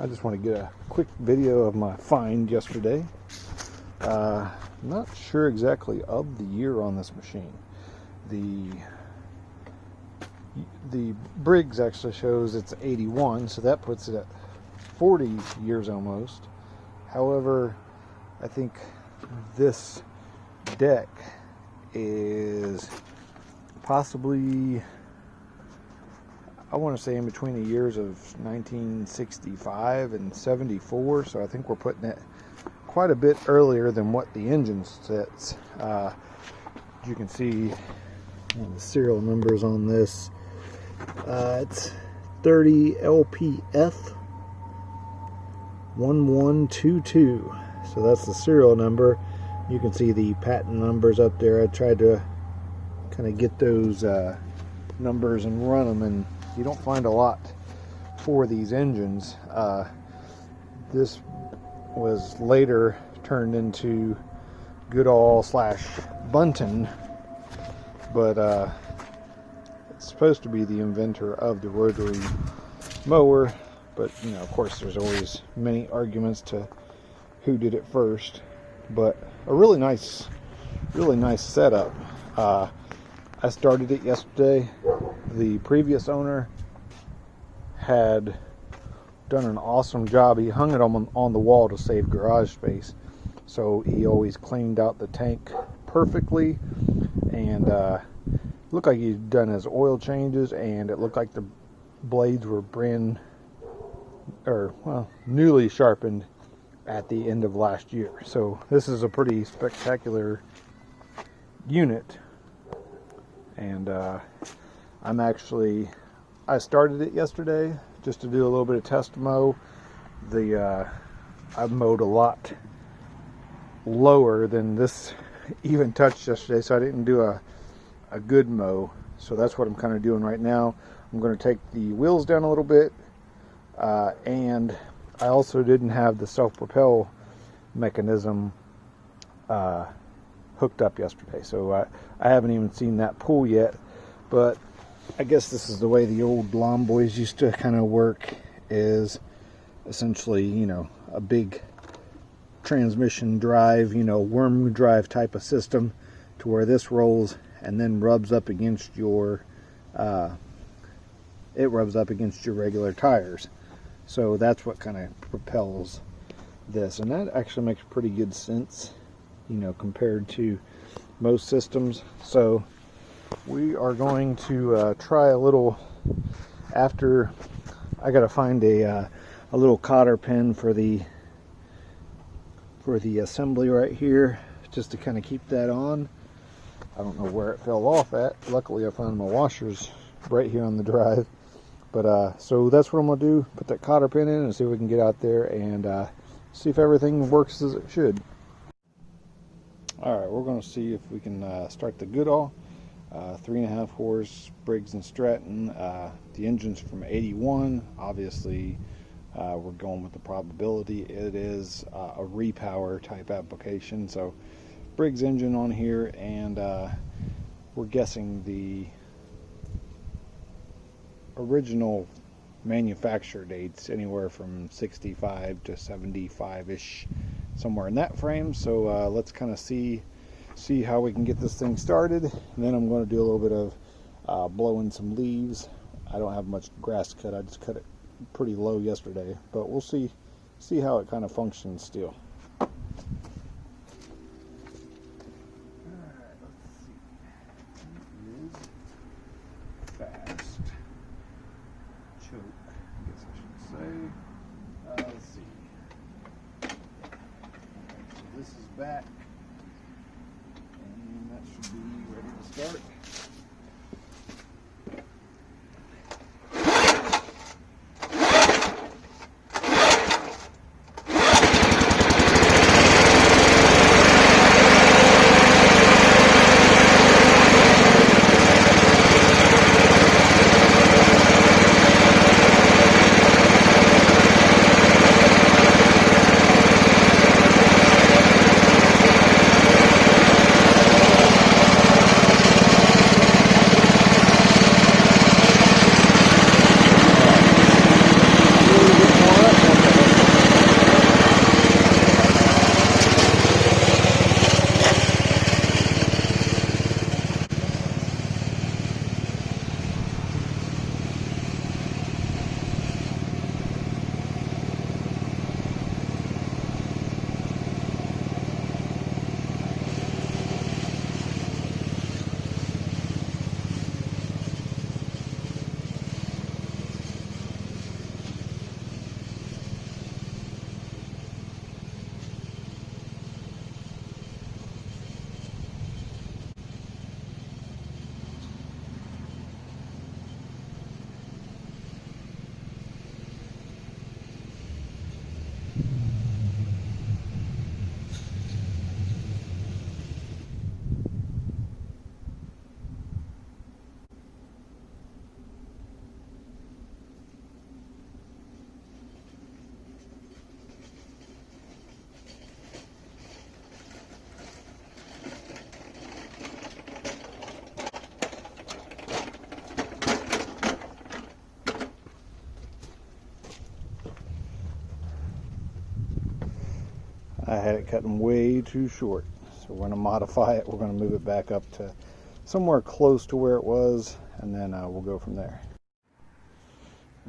I just want to get a quick video of my find yesterday. Not sure exactly of the year on this machine. The Briggs actually shows it's 81, so that puts it at 40 years almost. However, I think this deck is possibly, I want to say, in between the years of 1965 and 74, so I think we're putting it quite a bit earlier than what the engine sets. You can see the serial numbers on this. It's 30 LPF 1122, so that's the serial number. You can see the patent numbers up there. I tried to kind of get those numbers and run them, and you don't find a lot for these engines. This was later turned into Goodall / Bunton, but it's supposed to be the inventor of the rotary mower. But you know, of course, there's always many arguments to who did it first. But a really nice setup. I started it yesterday. The previous owner had done an awesome job. He hung it on the wall to save garage space. So he always cleaned out the tank perfectly, and looked like he'd done his oil changes, and it looked like the blades were newly sharpened at the end of last year. So this is a pretty spectacular unit, and I started it yesterday just to do a little bit of test mow. I've mowed a lot lower than this even touched yesterday, so I didn't do a good mow. So that's what I'm kind of doing right now. I'm going to take the wheels down a little bit, and I also didn't have the self-propel mechanism hooked up yesterday, so I haven't even seen that pull yet. But I guess this is the way the old lawn boys used to kind of work, is essentially, you know, a big transmission drive, you know, worm drive type of system, to where this rolls and then rubs up against your regular tires. So that's what kind of propels this, and that actually makes pretty good sense, you know, compared to most systems. So we are going to try a little. After, I got to find a little cotter pin for the assembly right here, just to kind of keep that on. I don't know where it fell off at. Luckily I found my washers right here on the drive. But so that's what I'm going to do, put that cotter pin in and see if we can get out there and see if everything works as it should. Alright, we're going to see if we can start the Goodall 3.5 horse Briggs & Stratton. The engine's from 81. Obviously we're going with the probability. It is a repower type application, so Briggs engine on here, and we're guessing the original manufacture dates anywhere from 65 to 75-ish, somewhere in that frame. So let's kind of see how we can get this thing started, and then I'm going to do a little bit of blowing some leaves. I don't have much grass cut. I just cut it pretty low yesterday, but we'll see how it kind of functions still. Let's see. So this is back, and that should be ready to start. had it cutting way too short. So we're going to modify it. We're going to move it back up to somewhere close to where it was, and then we'll go from there.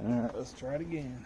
Alright, let's try it again.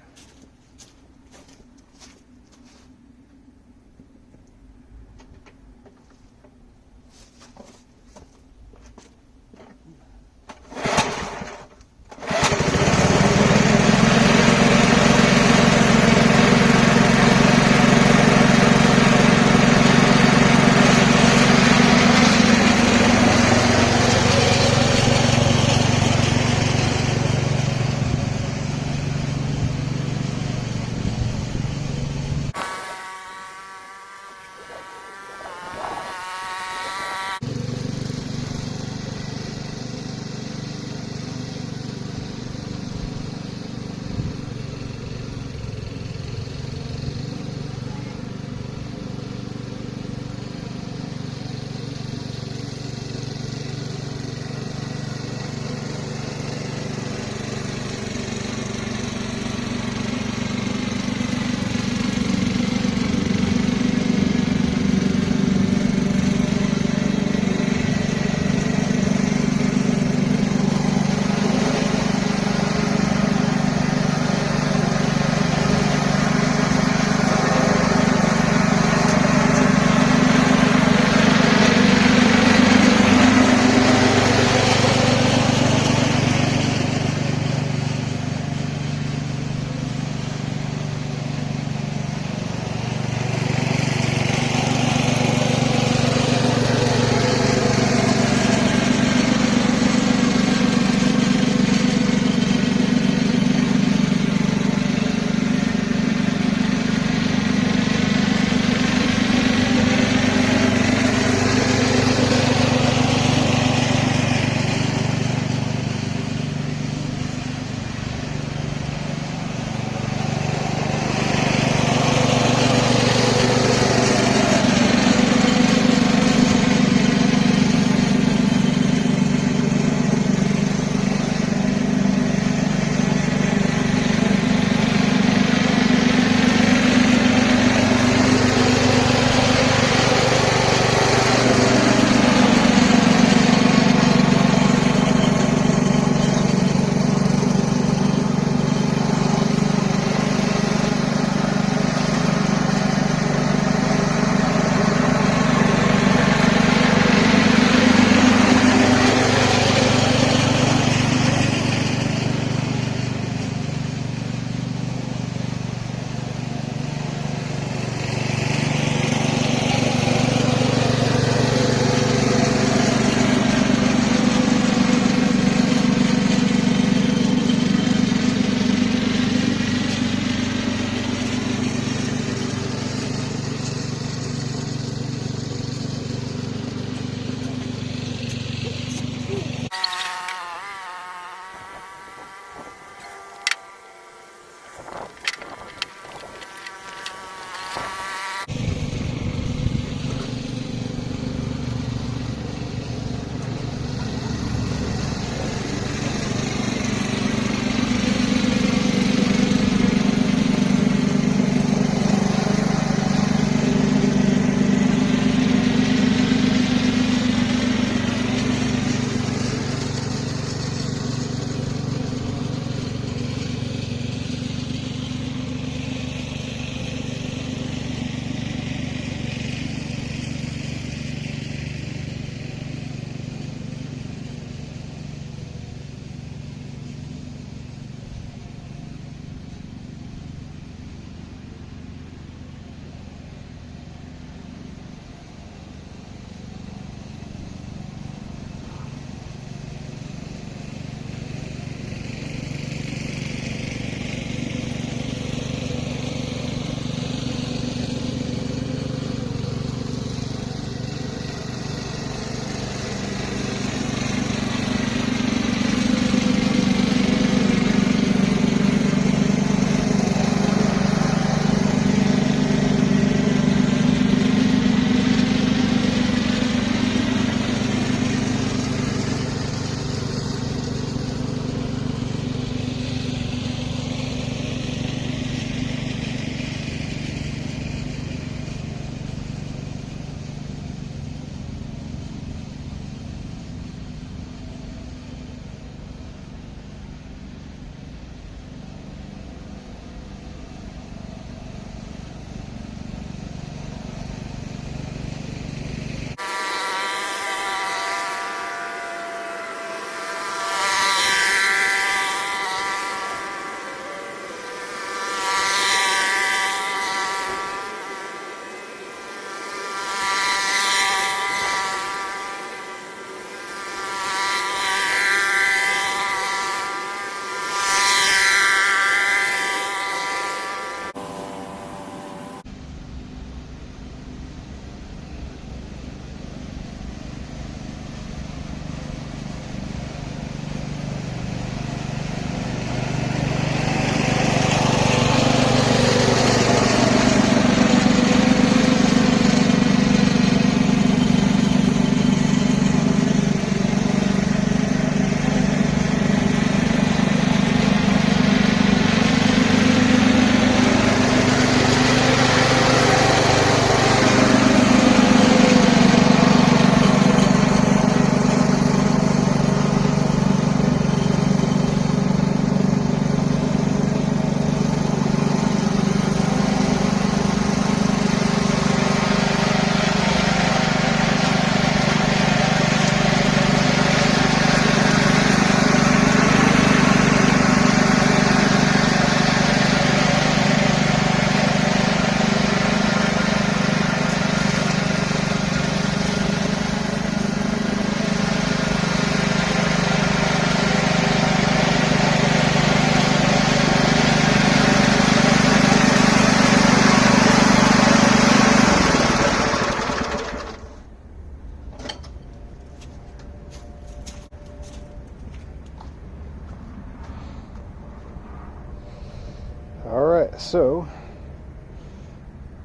so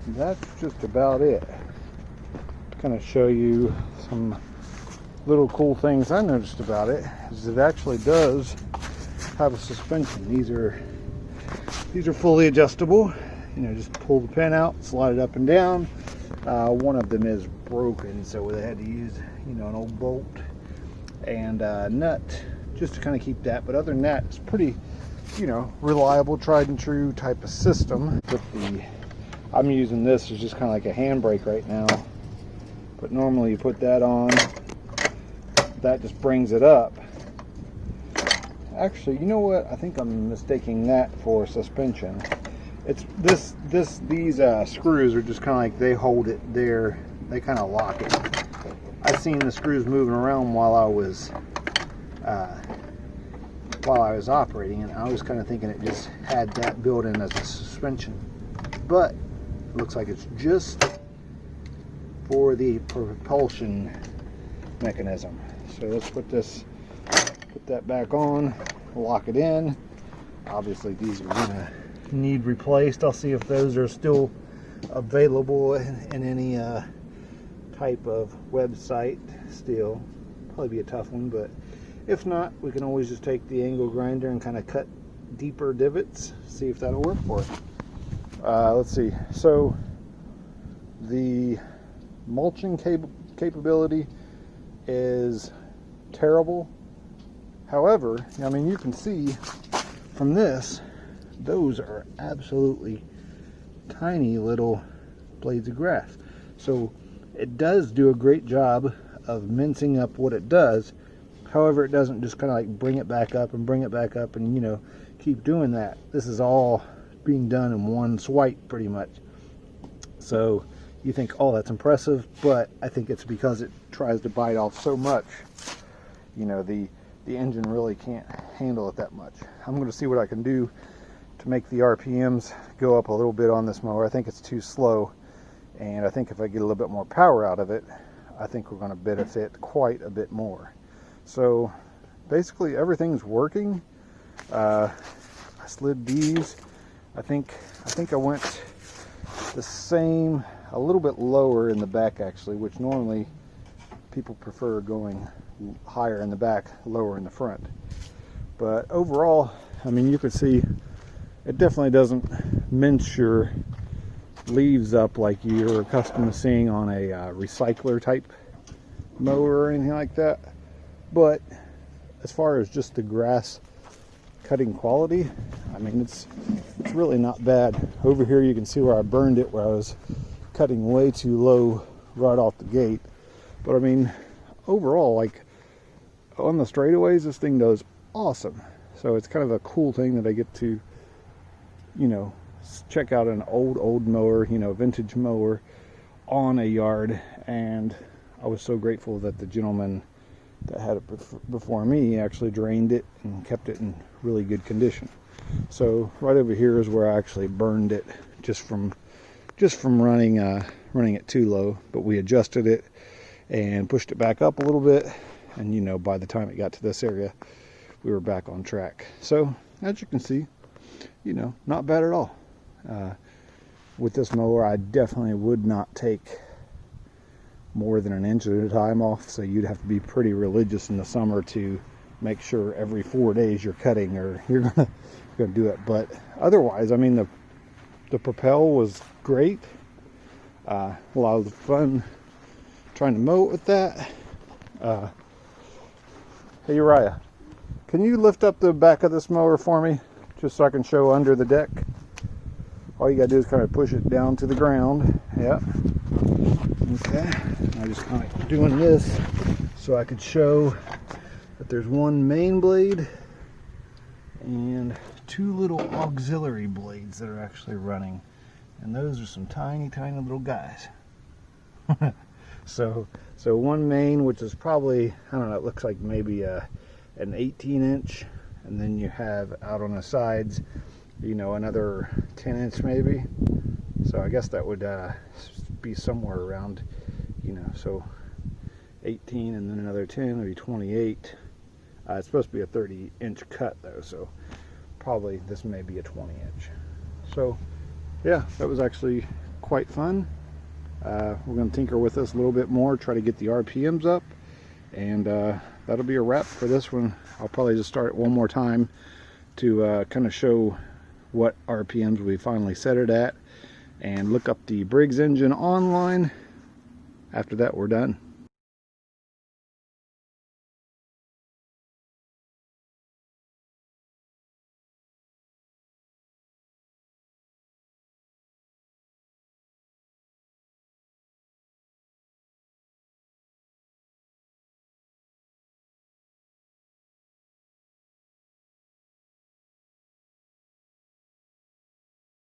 that's just about it. To kind of show you some little cool things I noticed about it is it actually does have a suspension. These are fully adjustable. You know, just pull the pin out, slide it up and down. One of them is broken, so they had to use, you know, an old bolt and nut just to kind of keep that. But other than that, it's pretty, you know, reliable, tried and true type of system. But I'm using this as just kind of like a handbrake right now. But normally you put that on, that just brings it up. Actually, you know what? I think I'm mistaking that for suspension. It's these screws are just kind of like they hold it there. They kind of lock it. I've seen the screws moving around while I was operating, and I was kind of thinking it just had that built in as a suspension. But it looks like it's just for the propulsion mechanism. So let's put that back on, lock it in. Obviously these are gonna need replaced. I'll see if those are still available in any type of website still. Probably be a tough one, but if not, we can always just take the angle grinder and kind of cut deeper divots, see if that'll work for it. Let's see. So the mulching capability is terrible. However, I mean, you can see from this, those are absolutely tiny little blades of grass. So it does do a great job of mincing up what it does. However, it doesn't just kind of like bring it back up and bring it back up and, you know, keep doing that. This is all being done in one swipe pretty much. So you think, oh, that's impressive, but I think it's because it tries to bite off so much. You know, the engine really can't handle it that much. I'm going to see what I can do to make the RPMs go up a little bit on this mower. I think it's too slow, and I think if I get a little bit more power out of it, I think we're going to benefit quite a bit more. So basically everything's working. I slid these. I think I went the same, a little bit lower in the back actually, which normally people prefer going higher in the back, lower in the front. But overall, I mean, you can see it definitely doesn't mince your leaves up like you're accustomed to seeing on a recycler type mower or anything like that. But as far as just the grass cutting quality, I mean, it's really not bad. Over here you can see where I burned it, where I was cutting way too low right off the gate. But I mean, overall, like on the straightaways, this thing does awesome. So it's kind of a cool thing that I get to, you know, check out an old mower, you know, vintage mower on a yard. And I was so grateful that the gentleman that had it before me actually drained it and kept it in really good condition. So right over here is where I actually burned it just from running it too low. But we adjusted it and pushed it back up a little bit, and you know, by the time it got to this area, we were back on track. So as you can see, you know, not bad at all. With this mower, I definitely would not take more than an inch at a time off, so you'd have to be pretty religious in the summer to make sure every 4 days you're cutting, or you're gonna do it. But otherwise, I mean, the propel was great. A lot of fun trying to mow it with that. Hey Uriah, can you lift up the back of this mower for me, just so I can show under the deck? All you gotta do is kind of push it down to the ground. Yep. Okay. I'm just kind of doing this so I could show that there's one main blade and two little auxiliary blades that are actually running, and those are some tiny little guys. So one main, which is probably, I don't know, it looks like maybe an 18-inch, and then you have out on the sides, you know, another 10-inch maybe. So I guess that would be somewhere around, you know, so 18 and then another 10 would be 28. It's supposed to be a 30-inch cut though, so probably this may be a 20-inch. So yeah, that was actually quite fun. We're going to tinker with this a little bit more, try to get the RPMs up, and that'll be a wrap for this one. I'll probably just start it one more time to kind of show what RPMs we finally set it at, and look up the Briggs engine online. After that, we're done.